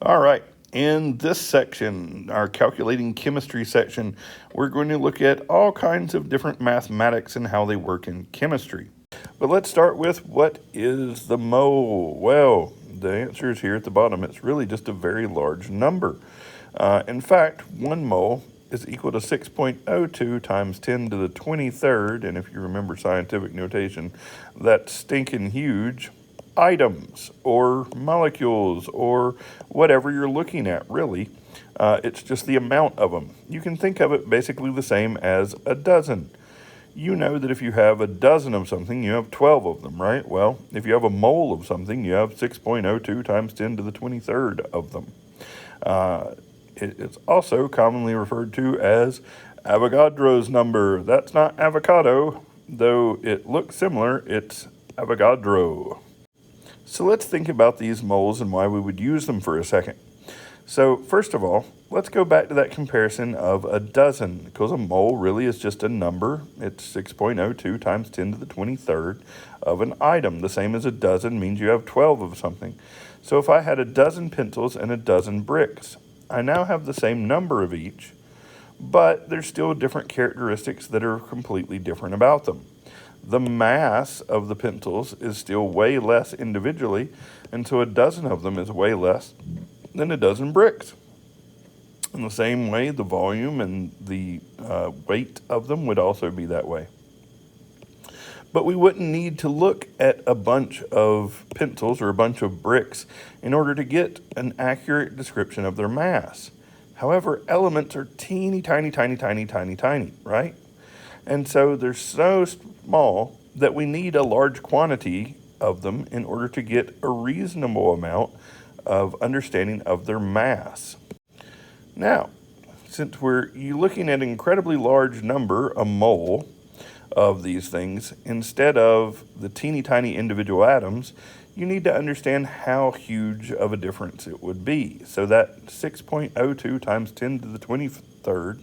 All right, in this section, our calculating chemistry section, we're going to look at all kinds of different mathematics and how they work in chemistry. But let's start with, what is the mole? Well, the answer is here at the bottom. It's really just a very large number. In fact, 1 mole is equal to 6.02 times 10 to the 23rd, and if you remember scientific notation, that's stinking huge. Items or molecules or whatever you're looking at, really. It's just the amount of them. You can think of it basically the same as a dozen. You know that if you have a dozen of something, you have 12 of them, right? Well, if you have a mole of something, you have 6.02 times 10 to the 23rd of them. It's also commonly referred to as Avogadro's number. That's not avocado, though it looks similar. It's Avogadro. So let's think about these moles and why we would use them for a second. So first of all, let's go back to that comparison of a dozen, because a mole really is just a number. It's 6.02 times 10 to the 23rd of an item. The same as a dozen means you have 12 of something. So if I had a dozen pencils and a dozen bricks, I now have the same number of each, but there's still different characteristics that are completely different about them. The mass of the pencils is still way less individually, and so a dozen of them is way less than a dozen bricks. In the same way, the volume and the weight of them would also be that way. But we wouldn't need to look at a bunch of pencils or a bunch of bricks in order to get an accurate description of their mass. However, elements are teeny, tiny, right? And so they're so small that we need a large quantity of them in order to get a reasonable amount of understanding of their mass. Now, since you're looking at an incredibly large number, a mole, of these things, instead of the teeny tiny individual atoms, you need to understand how huge of a difference it would be. So that 6.02 times 10 to the 23rd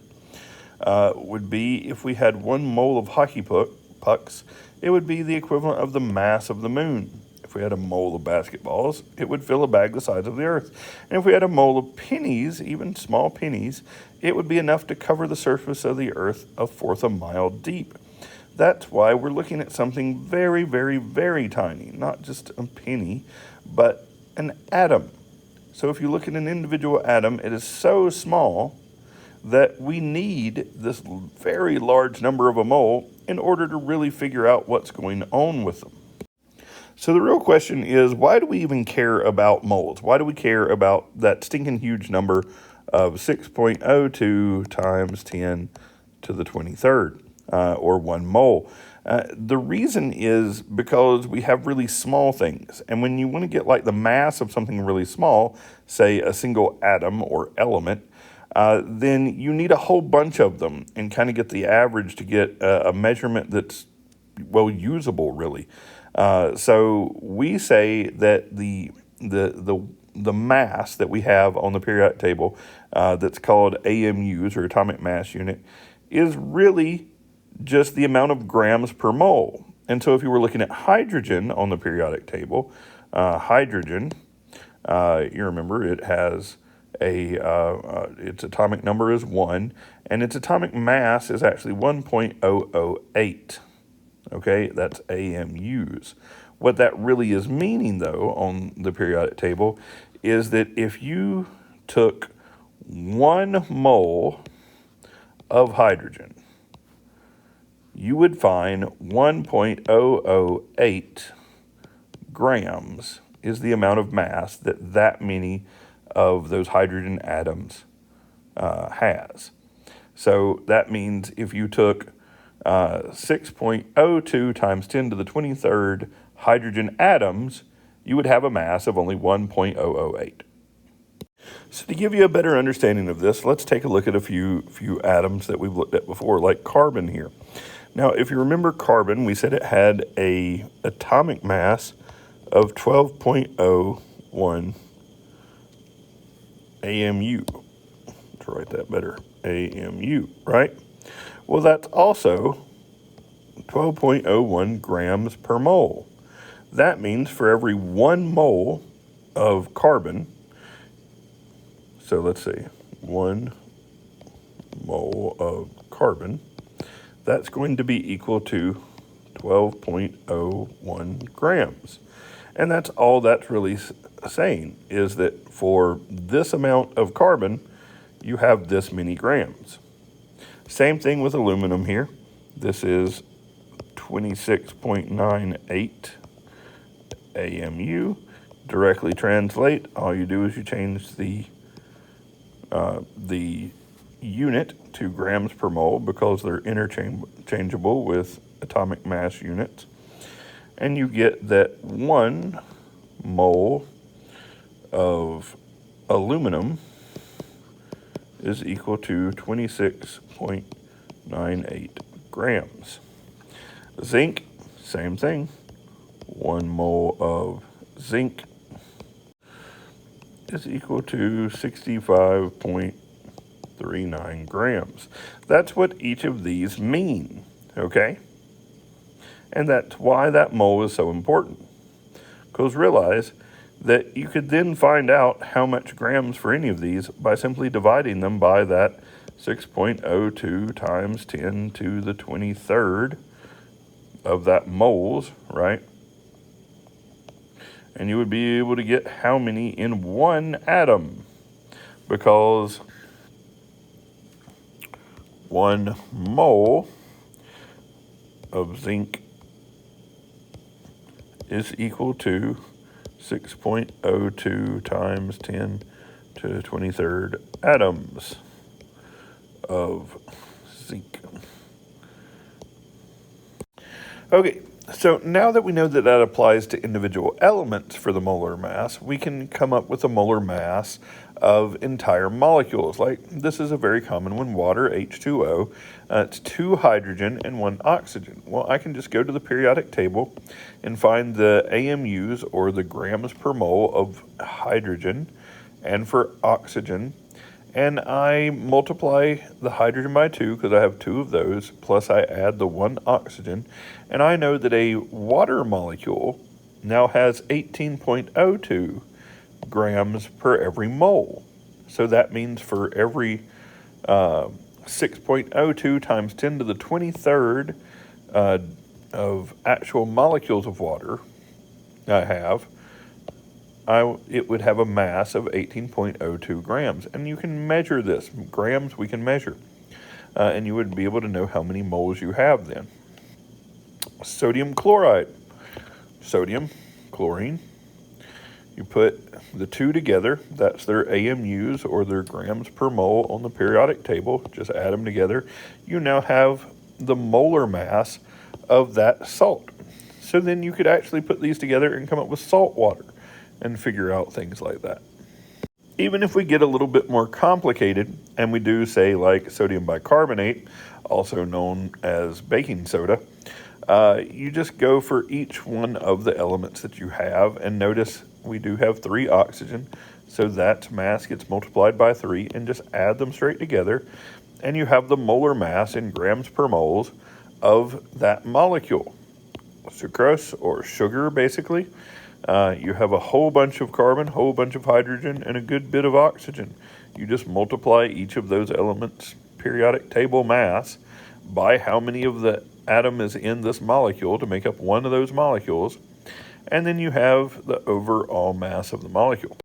would be, if we had 1 mole of hockey pucks, it would be the equivalent of the mass of the moon. If we had a mole of basketballs, it would fill a bag the size of the earth. And if we had a mole of pennies, even small pennies, it would be enough to cover the surface of the earth 1/4 a mile deep. That's why we're looking at something very, very, very tiny, not just a penny, but an atom. So if you look at an individual atom, it is so small that we need this very large number of a mole in order to really figure out what's going on with them. So the real question is, why do we even care about moles? Why do we care about that stinking huge number of 6.02 times 10 to the 23rd, or 1 mole? The reason is because we have really small things. And when you want to get like the mass of something really small, say a single atom or element, then you need a whole bunch of them and kind of get the average to get a measurement that's, well, usable, really. So we say that the mass that we have on the periodic table, that's called AMUs, or atomic mass unit, is really just the amount of grams per mole. And so if you were looking at hydrogen on the periodic table, hydrogen, you remember it has its atomic number is 1, and its atomic mass is actually 1.008. Okay, that's AMUs. What that really is meaning, though, on the periodic table is that if you took 1 mole of hydrogen, you would find 1.008 grams is the amount of mass that many of those hydrogen atoms has. So that means if you took 6.02 times 10 to the 23rd hydrogen atoms, you would have a mass of only 1.008. So to give you a better understanding of this, let's take a look at a few atoms that we've looked at before, like carbon here. Now, if you remember carbon, we said it had an atomic mass of 12.01 AMU. Let's write that better, AMU, right? Well, that's also 12.01 grams per mole. That means for every 1 mole of carbon, So let's see, 1 mole of carbon, that's going to be equal to 12.01 grams. And that's all that's really saying, is that for this amount of carbon, you have this many grams. Same thing with aluminum here. This is 26.98 AMU. Directly translate, all you do is you change the unit to grams per mole because they're interchangeable with atomic mass units. And you get that 1 mole of aluminum is equal to 26.98 grams. Zinc, same thing. 1 mole of zinc is equal to 65.39 grams. That's what each of these mean, okay? And that's why that mole is so important. Because realize that you could then find out how much grams for any of these by simply dividing them by that 6.02 times 10 to the 23rd of that moles, right? And you would be able to get how many in one atom, because 1 mole of zinc is equal to 6.02 times 10 to the 23rd atoms of zinc. Okay, so now that we know that that applies to individual elements for the molar mass, we can come up with a molar mass of entire molecules. Like this is a very common one, water, H2O. It's 2 hydrogen and 1 oxygen. Well, I can just go to the periodic table and find the AMUs, or the grams per mole of hydrogen, and for oxygen. And I multiply the hydrogen by 2 because I have 2 of those, plus I add the 1 oxygen. And I know that a water molecule now has 18.02 grams per every mole. So that means for every 6.02 times 10 to the 23rd of actual molecules of water it would have a mass of 18.02 grams. And you can measure this. Grams we can measure. And you would be able to know how many moles you have then. Sodium chloride. Sodium, chlorine. You put the 2 together. That's their AMUs, or their grams per mole on the periodic table. Just add them together. You now have the molar mass of that salt. So then you could actually put these together and come up with salt water and figure out things like that. Even if we get a little bit more complicated, and we do say like sodium bicarbonate, also known as baking soda, you just go for each one of the elements that you have, and notice we do have 3 oxygen, so that mass gets multiplied by 3, and just add them straight together, and you have the molar mass in grams per moles of that molecule. Sucrose, or sugar, basically. You have a whole bunch of carbon, whole bunch of hydrogen, and a good bit of oxygen. You just multiply each of those elements' periodic table mass by how many of the atom is in this molecule to make up one of those molecules, and then you have the overall mass of the molecule.